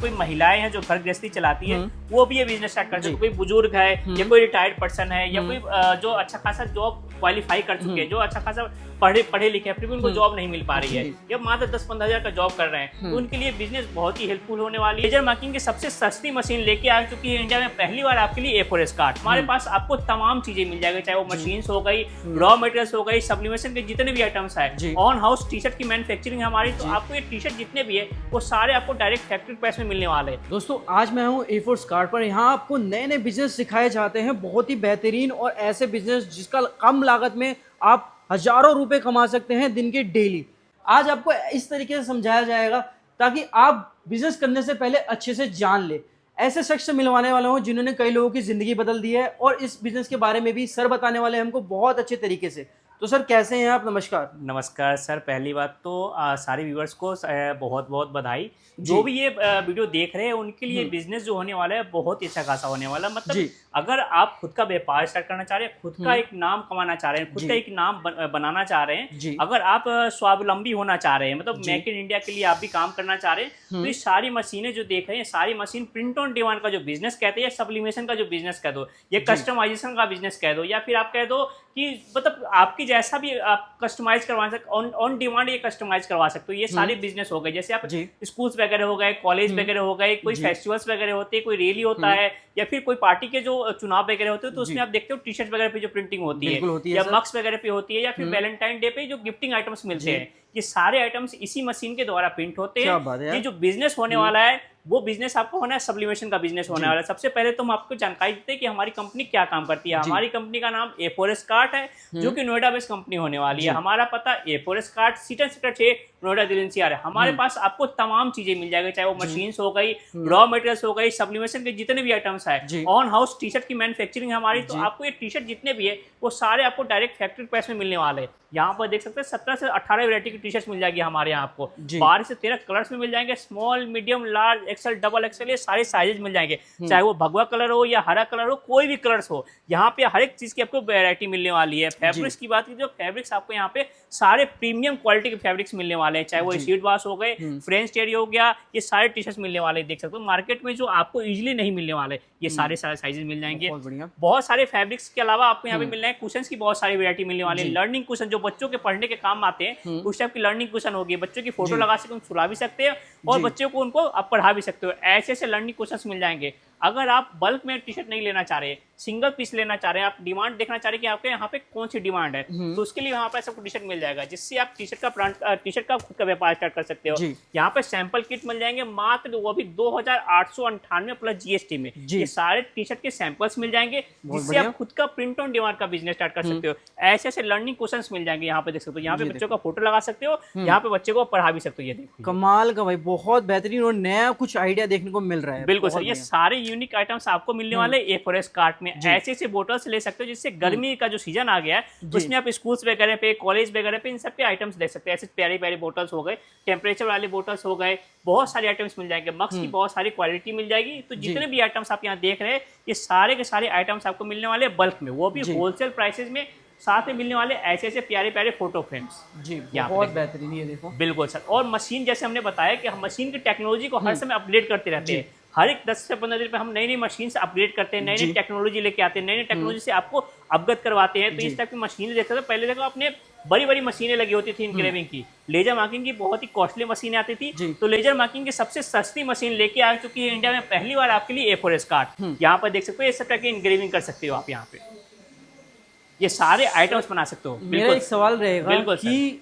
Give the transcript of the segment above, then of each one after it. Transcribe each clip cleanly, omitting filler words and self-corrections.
कोई महिलाएं हैं जो घर गृहस्थी चलाती है वो भी ये बिजनेस स्टार्ट कर सकते हैं। कोई बुजुर्ग है या कोई रिटायर्ड पर्सन है या कोई जो अच्छा खासा जॉब क्वालिफाई कर चुके हैं, जो अच्छा खासा पढ़े लिखे हैं फिर भी उनको जॉब नहीं मिल पा रही है या मात्र 10-15 हज़ार का जॉब कर रहे हैं, तो उनके लिए बिजनेस बहुत ही हेल्पफुल होने वाली है। लेजर मार्किंग की सबसे सस्ती मशीन लेके आ चुकी है इंडिया में पहली बार आपके लिए A4S कार्ड। हमारे पास आपको तमाम चीजें मिल जाएगी, चाहे वो मशीन्स हो गई, रॉ मटेरियल्स हो गई, सब्लिमेशन के जितने भी आइटम्स है, ऑन हाउस टी शर्ट की मैन्युफैक्चरिंग हमारी, तो आपको ये टी शर्ट जितने भी है वो सारे आपको डायरेक्ट फैक्ट्री प्राइस में मिलने वाले हैं। दोस्तों आज मैं हूँ A4S कार्ड पर। यहाँ आपको नए नए बिजनेस सिखाए जाते हैं, बहुत ही बेहतरीन और ऐसे बिजनेस जिसका कम लागत में आप हजारों रुपए कमा सकते हैं दिन के डेली। आज आपको इस तरीके से समझाया जाएगा ताकि आप बिजनेस करने से पहले अच्छे से जान ले। ऐसे शख्स से मिलवाने वाला हूँ जिन्होंने कई लोगों की जिंदगी बदल दी है और इस बिजनेस के बारे में भी सर बताने वाले हैं हमको बहुत अच्छे तरीके से। तो सर कैसे हैं आप? नमस्कार। नमस्कार सर, पहली बात तो सारे व्यूअर्स को बहुत बहुत बधाई। जो भी ये वीडियो देख रहे हैं उनके लिए बिजनेस जो होने वाला है बहुत ही अच्छा खासा होने वाला है। मतलब अगर आप खुद का व्यापार स्टार्ट करना चाह रहे हैं, खुद का एक नाम कमाना चाह रहे हैं, खुद का एक नाम बनाना चाह रहे हैं, अगर आप स्वावलंबी होना चाह रहे हैं, मतलब मेक इन इंडिया के लिए आप भी काम करना चाह रहे हैं, तो ये सारी मशीनें जो देख रहे हैं, सारी मशीन प्रिंट ऑन डिमांड का जो बिजनेस कहते हैं, या सब्लिमेशन का जो बिजनेस कह दो, या कस्टमाइजेशन का बिजनेस कह दो, या फिर आप कह दो कि मतलब आपकी जैसा भी आप कस्टमाइज करवा सकते, ऑन डिमांड ये कस्टमाइज करवा सकते हो। ये सारे बिजनेस हो गए। जैसे आप स्कूल्स वगैरह हो गए, कॉलेज वगैरह हो गए, कोई फेस्टिवल्स वगैरह होते हैं, कोई रैली होता है, या फिर कोई पार्टी के जो चुनाव वगैरह होते हैं, तो उसमें आप देखते हो टी शर्ट वगैरह पे जो प्रिंटिंग होती है या मग्स वगैरह पे होती है, या फिर वैलेंटाइन डे पे जो गिफ्टिंग आइटम्स मिलते हैं, ये सारे आइटम्स इसी मशीन के द्वारा प्रिंट होते हैं। ये जो बिजनेस होने वाला है वो बिजनेस आपको होना है सब्लिमेशन का बिजनेस होने वाला है। सबसे पहले तो हम आपको जानकारी देते हैं कि हमारी कंपनी क्या काम करती है। हमारी कंपनी का नाम A4S कार्ड है, जो कि नोएडा बेस्ड कंपनी होने वाली है। हमारा पता A4S कार्ड सीटन सेक्टर 6 नोएडा दिल्ली NCR है। हमारे पास आपको तमाम चीजें मिल जाएगी, चाहे वो मशीन्स हो गई, रॉ मटेरियल्स हो गई, सब्लिमेशन के जितने भी आइटम्स है, ऑन हाउस टी शर्ट की मैन्युफैक्चरिंग हमारी, तो आपको ये टी शर्ट जितने भी है वो सारे आपको डायरेक्ट फैक्ट्री प्राइस में मिलने वाले हैं। यहाँ पर देख सकते हैं 17 से 18 वैरायटी की टी शर्ट मिल जाएगी हमारे यहाँ आपको। 12 से 13 कलर्स में मिल जाएंगे, small, medium, large, XL, double XL, ये सारे साइजेज मिल जाएंगे। चाहे वो भगवा कलर हो या हरा कलर हो, कोई भी कलर्स हो, यहाँ पे हर एक चीज की आपको वैरायटी मिलने वाली है। फैब्रिक्स की बात की तो फैब्रिक्स आपको यहाँ पे सारे प्रीमियम क्वालिटी के फैब्रिक्स मिलने वाले हैं, चाहे वो सीट वाश हो गए, फ्रेंच टेरी हो गया, ये सारे टी शर्ट्स मिलने वाले हैं। देख सकते हो मार्केट में जो आपको इजीली नहीं मिलने वाले, ये सारे साइजेज मिल जाएंगे। बहुत सारे फैब्रिक्स के अलावा आपको यहाँ पे मिल रहे हैं कुशन्स की बहुत सारी वैरायटी मिलने वाली है। लर्निंग कुशन जो बच्चों के पढ़ने के काम आते हैं, उस टाइप की लर्निंग कुशन होगी। बच्चों की फोटो लगा सकते, सुला भी सकते हैं और बच्चों को उनको आप पढ़ा भी सकते हो। ऐसे ऐसे लर्निंग कुशन्स मिल जाएंगे। अगर आप बल्क में टी शर्ट नहीं लेना चाह रहे, सिंगल पीस लेना चाह रहे हैं, आप डिमांड देखना चाह रहे हैं कि आपके यहाँ पे कौन सी डिमांड है, तो उसके लिए यहाँ पे सबको टी शर्ट मिल जाएगा, जिससे आप टी शर्ट का खुद का व्यापार स्टार्ट कर सकते हो। यहाँ पे सैंपल किट मिल जाएंगे मात्र वो भी 2898 प्लस GST में। ये सारे टी शर्ट के सैंपल्स मिल जाएंगे, जिससे आप खुद का प्रिंट ऑन डिमांड का बिजनेस स्टार्ट कर सकते हो। ऐसे ऐसे लर्निंग क्वेश्चंस मिल जाएंगे यहाँ पे, देख सकते हो। यहाँ पे बच्चों का फोटो लगा सकते हो, यहाँ पे बच्चे को पढ़ा भी सकते हो। ये देखो कमाल का भाई, बहुत बेहतरीन और नया कुछ आइडिया देखने को मिल रहा है। बिल्कुल सर, ये सारे यूनिक आइटम्स आपको मिलने वाले A4S कार्ट में। ऐसे ऐसे बोटल्स ले सकते हो, जिससे गर्मी का जो सीजन आ गया है उसमें आप स्कूल्स वगैरह पे, कॉलेज वगैरह पे, इन सब पे आइटम्स ले सकते हैं। ऐसे प्यारी प्यारी बोटल्स हो गए, टेम्परेचर वाले बोटल्स हो गए, बहुत सारे आइटम्स मिल जाएंगे। मग्स की बहुत सारी क्वालिटी मिल जाएगी। तो जितने भी आइटम्स आप यहाँ देख रहे हैं, ये सारे के सारे आइटम्स आपको मिलने वाले बल्क में, वो भी होलसेल प्राइसेस में। साथ में मिलने वाले ऐसे ऐसे प्यारे प्यारे फोटो फ्रेम्स। जी बहुत बेहतरीन, ये देखो। बिल्कुल सर। और मशीन, जैसे हमने बताया कि हम मशीन की टेक्नोलॉजी को हर समय अपडेट करते रहते हैं। हर एक 10 से 15 दिन पे हम नई नई मशीन से अपग्रेड करते हैं, नई नई टेक्नोलॉजी लेके आते हैं, नई नई टेक्नोलॉजी से आपको अवगत करवाते हैं। तो इस टाइप की मशीनें देखते थे पहले, देखो अपने बड़ी बड़ी मशीनें लगी होती थी इनग्रेविंग की, लेजर मार्किंग की बहुत ही कॉस्टली मशीनें आती थी। तो लेजर मार्किंग की सबसे सस्ती मशीन लेके आ चुकी है इंडिया में पहली बार आपके लिए A4S कार्ड। यहाँ पर देख सकते हो, ये सब टाइप की इनग्रेविंग कर सकते हो आप। यहाँ पे ये सारे आइटम्स बना सकते हो। मेरा एक सवाल रहेगा कि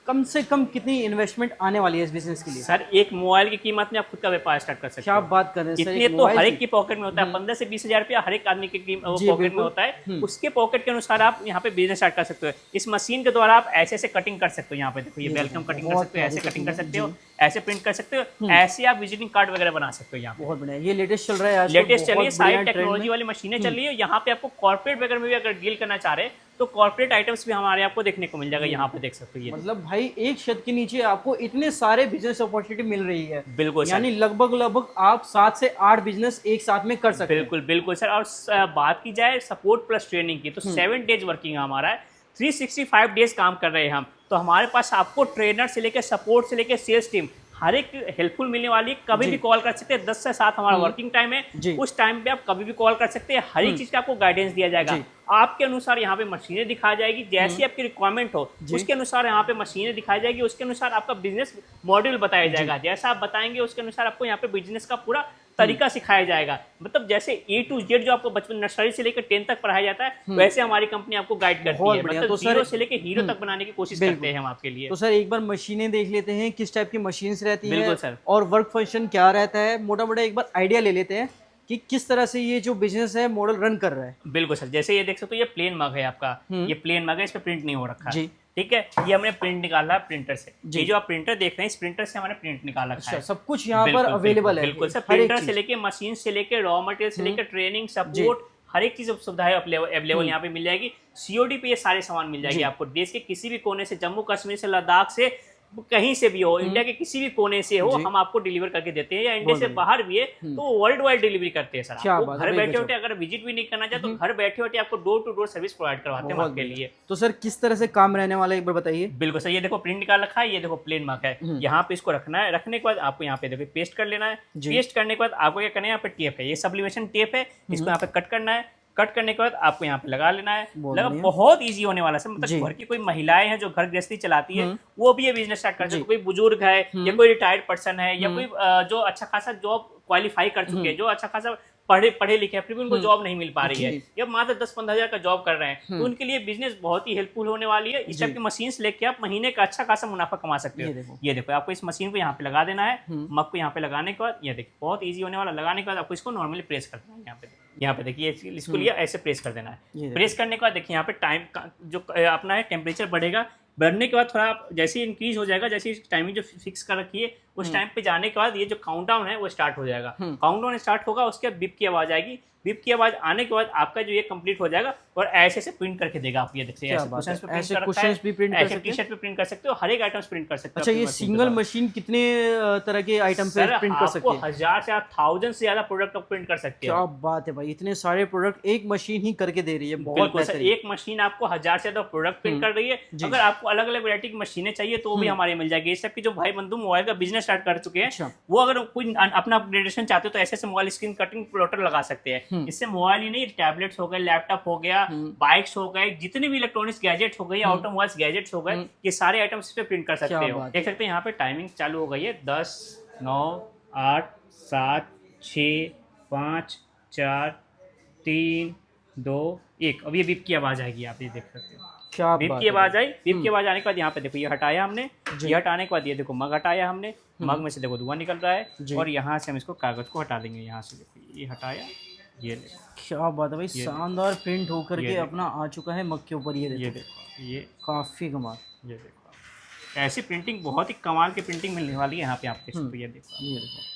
कम से कम कितनी इन्वेस्टमेंट आने वाली है इस बिजनेस के लिए? सर एक मोबाइल की कीमत में आप खुद का व्यापार स्टार्ट कर सकते हैं। क्या आप बात कर रहे हैं सर? इतने तो हर एक की पॉकेट में होता है। 15 से 20 हजार रुपया हर एक आदमी की पॉकेट में होता है। उसके पॉकेट के अनुसार आप यहाँ पे बिजनेस स्टार्ट कर सकते हो। इस मशीन के द्वारा आप ऐसे ऐसे कटिंग कर सकते हो। यहाँ पे देखो, ये वेलकम कटिंग कर सकते हो, ऐसे कटिंग कर सकते हो, ऐसे प्रिंट कर सकते हो, ऐसे आप विजिटिंग कार्ड वगैरह बना सकते हो। यहाँ बहुत बढ़िया, ये लेटेस्ट चल रहा है, लेटेस्ट चल रही है, सारी टेक्नोलॉजी वाली मशीनें चल रही है। यहाँ पे आपको कॉर्पोरेट वगैरह में भी अगर डील करना चाह रहे हैं तो कॉर्पोरेट आइटम्स भी हमारे आपको देखने को मिल जाएगा। यहाँ पे देख सकते हो। ये मतलब भाई एक छत के नीचे आपको इतने सारे बिजनेस अपॉर्चुनिटी मिल रही है। बिल्कुल, यानी लगभग आप 7 से 8 बिजनेस एक साथ में कर सकते हैं। बिल्कुल बिल्कुल सर। और बात की जाए सपोर्ट प्लस ट्रेनिंग की, तो 7 डेज वर्किंग हमारा है, 365 डेज काम कर रहे हैं हम। तो हमारे पास आपको ट्रेनर से लेकर, सपोर्ट से लेकर, सेल्स टीम, हर एक हेल्पफुल मिलने वाली है। कभी भी कॉल कर सकते हैं, 10 से 7 हमारा वर्किंग टाइम है, उस टाइम पे आप कभी भी कॉल कर सकते हैं। हर एक चीज का आपको गाइडेंस दिया जाएगा, आपके अनुसार यहाँ पे मशीनें दिखाई जाएगी, जैसी आपकी रिक्वायरमेंट हो उसके अनुसार यहाँ पे मशीनें दिखाई जाएगी, उसके अनुसार आपका बिजनेस मॉडल बताया जाएगा, जैसा आप बताएंगे उसके अनुसार आपको यहाँ पे बिजनेस का पूरा तरीका सिखाया जाएगा। मतलब जैसे A to Z जो आपको बचपन नर्सरी से लेकर 10 तक पढ़ाया जाता है, वैसे हमारी कंपनी आपको गाइड करती है। मतलब तो जीरो से लेकर हीरो तक बनाने की कोशिश करते हैं हम आपके लिए। तो सर एक बार मशीनें देख लेते हैं, किस टाइप की मशीन्स रहती हैं। बिल्कुल सर। और वर्क फंक्शन क्या रहता है, मोटा मोटा एक बार आइडिया ले लेते हैं कि किस तरह से ये जो बिजनेस है मॉडल रन कर रहा है। बिल्कुल सर, जैसे ये देख सकते हो, ये प्लेन मग है आपका, ये प्लेन मग है, इस पे प्रिंट नहीं हो रखा जी। ठीक है, ये हमने प्रिंट निकाला है प्रिंटर से। ये जो आप प्रिंटर देख रहे हैं, इस प्रिंटर से हमने प्रिंट निकाल रखा है। सब कुछ यहाँ पर अवेलेबल है। बिल्कुल सर, प्रिंटर से लेके मशीन से लेके रॉ मटेरियल से लेकर ट्रेनिंग सपोर्ट हर एक चीज सुविधाएं अवेलेबल यहाँ पे मिल जाएगी। COD पे ये सारे सामान मिल जाएगी आपको, देश के किसी भी कोने से, जम्मू कश्मीर से, लद्दाख से, कहीं से भी हो, इंडिया के किसी भी कोने से हो, हम आपको डिलीवर करके देते हैं, या इंडिया से बाहर भी है तो वर्ल्ड वाइड डिलीवरी करते हैं सर। आपको घर बैठे बैठे अगर विजिट भी नहीं करना चाहे तो घर बैठे बैठे आपको door to door service provide करवाते हैं आपके लिए। तो सर किस तरह से काम रहने वाला है एक बार बताइए। बिल्कुल सर, ये देखो प्रिंट निकाल रखा है, ये देखो प्लेन मार्क है, यहाँ पे इसको रखना है, रखने के बाद आपको यहाँ पे देखो पेस्ट कर लेना है। पेस्ट करने के बाद आपको क्या करना है, यहाँ पे टेप है, ये सब्लिमेशन टेप है, इसको यहाँ पे कट करना है। कट करने के बाद आपको यहाँ पे लगा लेना है। बहुत इजी होने वाला है, मतलब घर की कोई महिलाएं हैं जो घर गृहस्थी चलाती है, वो भी ये बिजनेस स्टार्ट कर सकते हैं। कोई बुजुर्ग है या कोई रिटायर्ड पर्सन है या कोई जो अच्छा खासा जॉब क्वालिफाई कर चुके हैं, जो अच्छा खासा पढ़े लिखे हैं, फिर भी उनको जॉब नहीं मिल पा रही है, या मात्र 10-15 हज़ार का जॉब कर रहे हैं, तो उनके लिए बिजनेस बहुत ही हेल्पफुल होने वाली है। इस टाइप की मशीन लेके आप महीने का अच्छा खासा मुनाफा कमा सकते हो। ये देखो आपको इस मशीन को यहाँ पे लगा देना है, मग को यहाँ पे लगाने के बाद ये देखिए बहुत ईजी होने वाला। लगाने के बाद आपको इसको नॉर्मली प्रेस कर देना है, यहाँ पे देखिए इसको लिया ऐसे प्रेस कर देना है। प्रेस करने के बाद देखिए यहाँ पे टाइम जो अपना है टेम्परेचर बढ़ेगा, बढ़ने के बाद थोड़ा आप जैसे ही इंक्रीज हो जाएगा, जैसे टाइमिंग जो फिक्स कर रखी है उस टाइम पे जाने के बाद ये जो काउंटडाउन है वो स्टार्ट हो जाएगा। काउंटडाउन स्टार्ट होगा, उसके बाद बीप की आवाज आएगी, बीप की आवाज आने के बाद आपका जो ये कंप्लीट हो जाएगा और ऐसे से प्रिंट करके देगा। आप ये देखते हैं ऐसे कुशन्स पे प्रिंट कर सकते हो, ऐसे टी-शर्ट पे प्रिंट कर सकते हो, हर एक आइटम्स प्रिंट कर सकते हो। अच्छा, ये सिंगल मशीन कितने तरह के आइटम पे प्रिंट कर सकते हैं? 1000 से 1000 से ज्यादा प्रोडक्ट आप प्रिंट कर सकते हो। क्या बात है भाई, इतने सारे प्रोडक्ट एक मशीन ही करके दे रही है। बहुत सर, एक मशीन आपको 1000 से ज्यादा प्रोडक्ट प्रिंट कर रही है। अगर आपको अलग अलग वैरायटी की मशीनें चाहिए तो भी हमारे मिल जाएगी। इस टाइप की जो भाई बंधु मोबाइल का बिजनेस स्टार्ट कर चुके हैं, वो अगर कोई अपना अपग्रेडेशन चाहते हो तो ऐसे मोबाइल स्क्रीन कटिंग प्लॉटर लगा सकते हैं। इससे मोबाइल ही नहीं, टैबलेट्स हो गए, लैपटॉप हो गया, बाइक्स हो गए, जितने भी इलेक्ट्रॉनिक्स गैजेट्स हो गए, ऑटोमोबाइल्स गैजेट्स हो गए, ये सारे आइटम्स पे प्रिंट कर सकते हो। देख सकते हैं यहाँ पे टाइमिंग चालू हो गई है 10, 9, 8, 7, 6, 5, 4, 3, 2, 1। अब ये बीप की आवाज आएगी, आप ये देख सकते हो। क्या बीप की आवाज आई, बीप की आवाज आने के बाद यहाँ पे देखो ये हटाया हमने, ये हटाने के बाद ये देखो मग हटाया हमने, मग में से देखो धुआं निकल रहा है, और यहाँ से हम इसको कागज को हटा देंगे। यहाँ से देखो ये हटाया, ये देखो क्या बात है भाई, शानदार प्रिंट होकर के अपना आ चुका है मग के ऊपर। ये देखो ये काफी कमाल। ये देखो ऐसी प्रिंटिंग, बहुत ही कमाल की प्रिंटिंग मिलने वाली है यहाँ पे आपके। ये देखो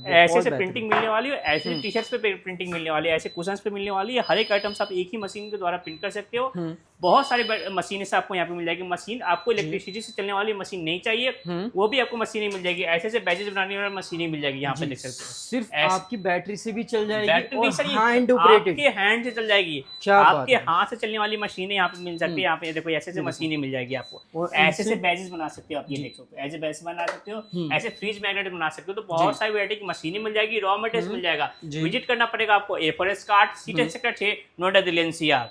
ऐसे से प्रिंटिंग मिलने वाली है, ऐसे टी-शर्ट्स पे प्रिंटिंग मिलने वाली है, ऐसे कुशन्स पे मिलने वाली है। हर एक आइटम्स आप एक ही मशीन के द्वारा प्रिंट कर सकते हो। बहुत सारी मशीनें से आपको यहाँ पे मिल जाएगी। मशीन आपको इलेक्ट्रिसिटी से चलने वाली मशीन नहीं चाहिए, वो भी आपको मशीनें मिल जाएगी। ऐसे से बैजेस बनाने वाली मशीनें मिल जाएगी, यहाँ पे देख सकते हो। सिर्फ आपकी बैटरी से भी चल जाएगी, बैटरी नहीं सर, हैंड ऑपरेटेड, आपके हैंड से चल जाएगी। आपके हाथ से चलने वाली मशीनें यहाँ पे मिल सकती है। यहाँ पे देखो ऐसे से मशीनें मिल जाएगी आपको। ऐसे से बैजेस बना सकते हो आप, ये देख सकते हो, ऐसे बैजेस बना सकते हो, ऐसे फ्रिज मैग्नेट बना सकते हो। तो बहुत सारी वैरायटी की मशीनें मिल जाएगी, रॉ मटेरियल मिल जाएगा। विजिट करना पड़ेगा आपको A4S card, seated sector 6, Noida, Delhi NCR।